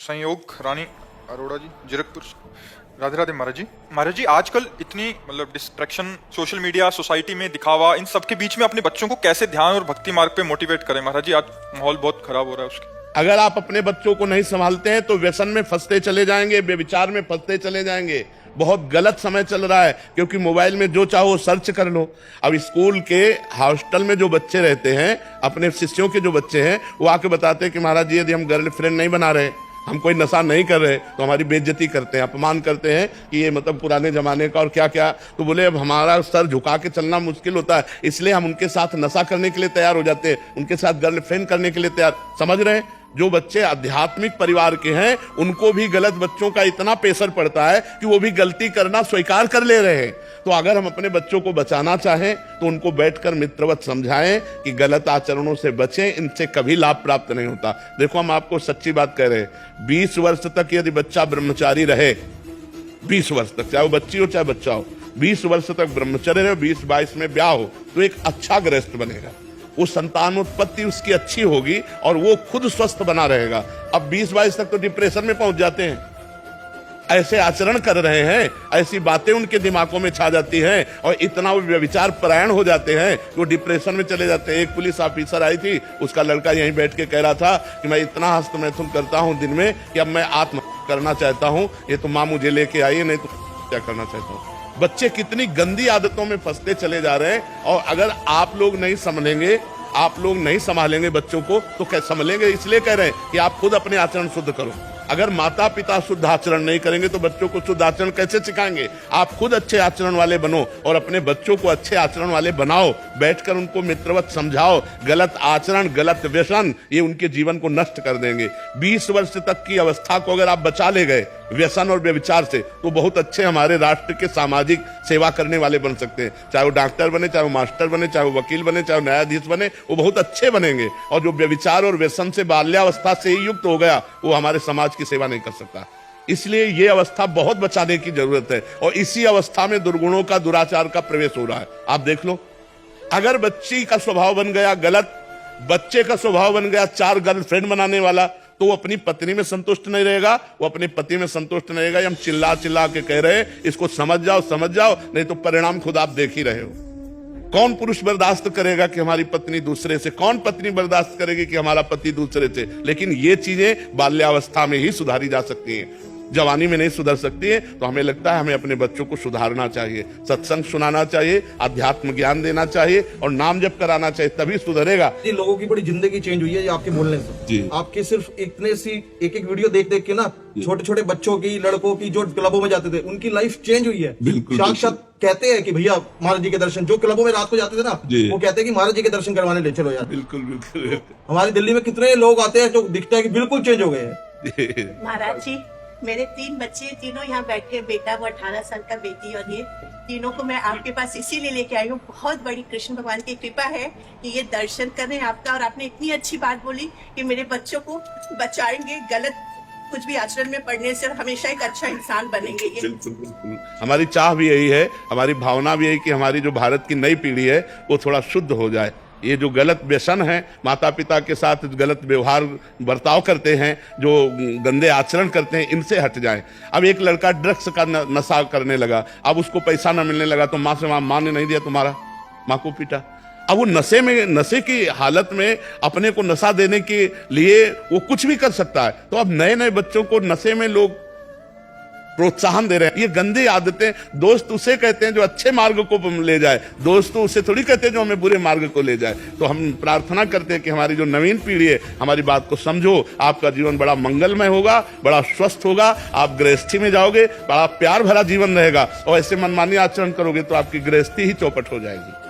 संयोग रानी अरोड़ा जी, जीरकपुर। राधे राधे महाराज जी। महाराज जी, आजकल इतनी मतलब डिस्ट्रैक्शन, सोशल मीडिया, सोसाइटी में दिखावा, इन सब के बीच में अपने बच्चों को कैसे ध्यान और भक्ति मार्ग पे मोटिवेट करें महाराज जी? आज माहौल बहुत खराब हो रहा है उसके। अगर आप अपने बच्चों को नहीं संभालते हैं तो व्यसन में फंसते चले जाएंगे, बेविचार में फंसते चले जाएंगे। बहुत गलत समय चल रहा है, क्योंकि मोबाइल में जो चाहो सर्च कर लो। अब स्कूल के हॉस्टल में जो बच्चे रहते हैं, अपने शिष्यों के जो बच्चे हैं, वो आके बताते हैं कि महाराज जी, यदि हम गर्लफ्रेंड नहीं बना रहे, हम कोई नशा नहीं कर रहे, तो हमारी बेइज्जती करते हैं, अपमान करते हैं कि ये मतलब पुराने जमाने का और क्या क्या। तो बोले अब हमारा सर झुका के चलना मुश्किल होता है, इसलिए हम उनके साथ नशा करने के लिए तैयार हो जाते हैं, उनके साथ गर्लफ्रेंड करने के लिए तैयार। समझ रहे हैं? जो बच्चे आध्यात्मिक परिवार के हैं, उनको भी गलत बच्चों का इतना प्रेशर पड़ता है कि वो भी गलती करना स्वीकार कर ले रहे हैं। तो अगर हम अपने बच्चों को बचाना चाहें तो उनको बैठकर मित्रवत समझाएं कि गलत आचरणों से बचें, इनसे कभी लाभ प्राप्त नहीं होता। देखो, हम आपको सच्ची बात कह रहे हैं, 20 वर्ष तक यदि बच्चा ब्रह्मचारी रहे, 20 वर्ष तक, चाहे वो बच्ची हो चाहे बच्चा हो, 20 वर्ष तक ब्रह्मचर्य रहे, 20-22 में ब्याह हो, तो एक अच्छा गृहस्थ बनेगा। वो संतानोत्पत्ति उसकी अच्छी होगी और वो खुद स्वस्थ बना रहेगा। अब 20-22 तक तो डिप्रेशन में पहुंच जाते हैं, ऐसे आचरण कर रहे हैं, ऐसी बातें उनके दिमागों में छा जाती हैं और इतना वो व्यभिचार परायण हो जाते हैं, वो डिप्रेशन में चले जाते हैं। एक पुलिस ऑफिसर आई थी, उसका लड़का यहीं बैठ के कह रहा था कि मैं इतना हस्तमैथुन करता हूं दिन में कि अब मैं आत्महत्या करना चाहता हूं, ये तो माँ मुझे लेके आई है, नहीं तो क्या करना चाहता हूं। बच्चे कितनी गंदी आदतों में फंसते चले जा रहे हैं, और अगर आप लोग नहीं संभलेंगे, आप लोग नहीं संभालेंगे बच्चों को, तो क्या संभलेंगे? इसलिए कह रहे हैं कि आप खुद अपने आचरण शुद्ध करो। अगर माता पिता शुद्ध आचरण नहीं करेंगे तो बच्चों को शुद्ध आचरण कैसे सिखाएंगे? आप खुद अच्छे आचरण वाले बनो और अपने बच्चों को अच्छे आचरण वाले बनाओ, बैठकर उनको मित्रवत समझाओ। गलत आचरण, गलत व्यसन, ये उनके जीवन को नष्ट कर देंगे। 20 वर्ष तक की अवस्था को अगर आप बचा ले गए व्यसन और व्यभिचार से, तो बहुत अच्छे हमारे राष्ट्र के सामाजिक सेवा करने वाले बन सकते हैं। चाहे वो डॉक्टर बने, चाहे वो मास्टर बने, चाहे वो वकील बने, चाहे वो न्यायाधीश बने, वो बहुत अच्छे बनेंगे। और जो व्यभिचार और व्यसन से बाल्यावस्था से ही युक्त हो गया, वो हमारे समाज की सेवा नहीं कर सकता। इसलिए ये अवस्था बहुत बचाने की जरूरत है, और इसी अवस्था में दुर्गुणों का, दुराचार का प्रवेश हो रहा है। आप देख लो, अगर बच्ची का स्वभाव बन गया गलत, बच्चे का स्वभाव बन गया 4 गर्लफ्रेंड बनाने वाला, तो वो अपनी पत्नी में संतुष्ट नहीं रहेगा, वो अपने पति में संतुष्ट नहीं रहेगा। हम चिल्ला चिल्ला के कह रहे हैं इसको समझ जाओ, समझ जाओ, नहीं तो परिणाम खुद आप देख ही रहे हो। कौन पुरुष बर्दाश्त करेगा कि हमारी पत्नी दूसरे से? कौन पत्नी बर्दाश्त करेगी कि हमारा पति दूसरे से? लेकिन ये चीजें बाल्यावस्था में ही सुधारी जा सकती हैं, जवानी में नहीं सुधर सकती है। तो हमें लगता है हमें अपने बच्चों को सुधारना चाहिए, सत्संग सुनाना चाहिए, अध्यात्म ज्ञान देना चाहिए और नाम जप कराना चाहिए, तभी सुधरेगा। ये लोगों की बड़ी जिंदगी चेंज हुई है आपके बोलने से। आपके सिर्फ इतने सी एक विडियो देख देख के ना, छोटे छोटे बच्चों की, लड़कों की जो क्लबों में जाते थे, उनकी लाइफ चेंज हुई है। साक्षात कहते हैं कि भैया महाराज जी के दर्शन, जो क्लबों में रात को जाते थे ना, वो कहते हैं कि महाराज जी के दर्शन करवाने ले चलो यार। बिल्कुल बिल्कुल। हमारी दिल्ली में कितने लोग आते हैं जो दिखता है कि बिल्कुल चेंज हो गए हैं। महाराज जी, मेरे 3 बच्चे, तीनों यहाँ बैठ के, बेटा वो 18 साल का, बेटी, और ये तीनों को मैं आपके पास इसीलिए लेके आई हूँ। बहुत बड़ी कृष्ण भगवान की कृपा है कि ये दर्शन करें आपका, और आपने इतनी अच्छी बात बोली कि मेरे बच्चों को बचाएंगे गलत कुछ भी आचरण में पड़ने से, और हमेशा एक अच्छा इंसान बनेंगे। बिल्कुल बिल्कुल। हमारी चाह भी यही है, हमारी भावना भी यही कि हमारी जो भारत की नई पीढ़ी है वो थोड़ा शुद्ध हो जाए। ये जो गलत व्यसन है, माता पिता के साथ गलत व्यवहार बर्ताव करते हैं, जो गंदे आचरण करते हैं, इनसे हट जाएं। अब एक लड़का ड्रग्स का नशा करने लगा, अब उसको पैसा न मिलने लगा तो माँ से, माँ ने नहीं दिया तुम्हारा, माँ को पीटा। अब वो नशे की हालत में अपने को नशा देने के लिए वो कुछ भी कर सकता है। तो अब नए नए बच्चों को नशे में लोग प्रोत्साहन दे रहे हैं। ये गंदी आदतें, दोस्त उसे कहते हैं जो अच्छे मार्ग को ले जाए, दोस्त तो उसे थोड़ी कहते हैं जो हमें बुरे मार्ग को ले जाए। तो हम प्रार्थना करते हैं कि हमारी जो नवीन पीढ़ी है, हमारी बात को समझो, आपका जीवन बड़ा मंगलमय होगा, बड़ा स्वस्थ होगा, आप गृहस्थी में जाओगे, बड़ा प्यार भरा जीवन रहेगा। और ऐसे मनमानी आचरण करोगे तो आपकी गृहस्थी ही चौपट हो जाएगी।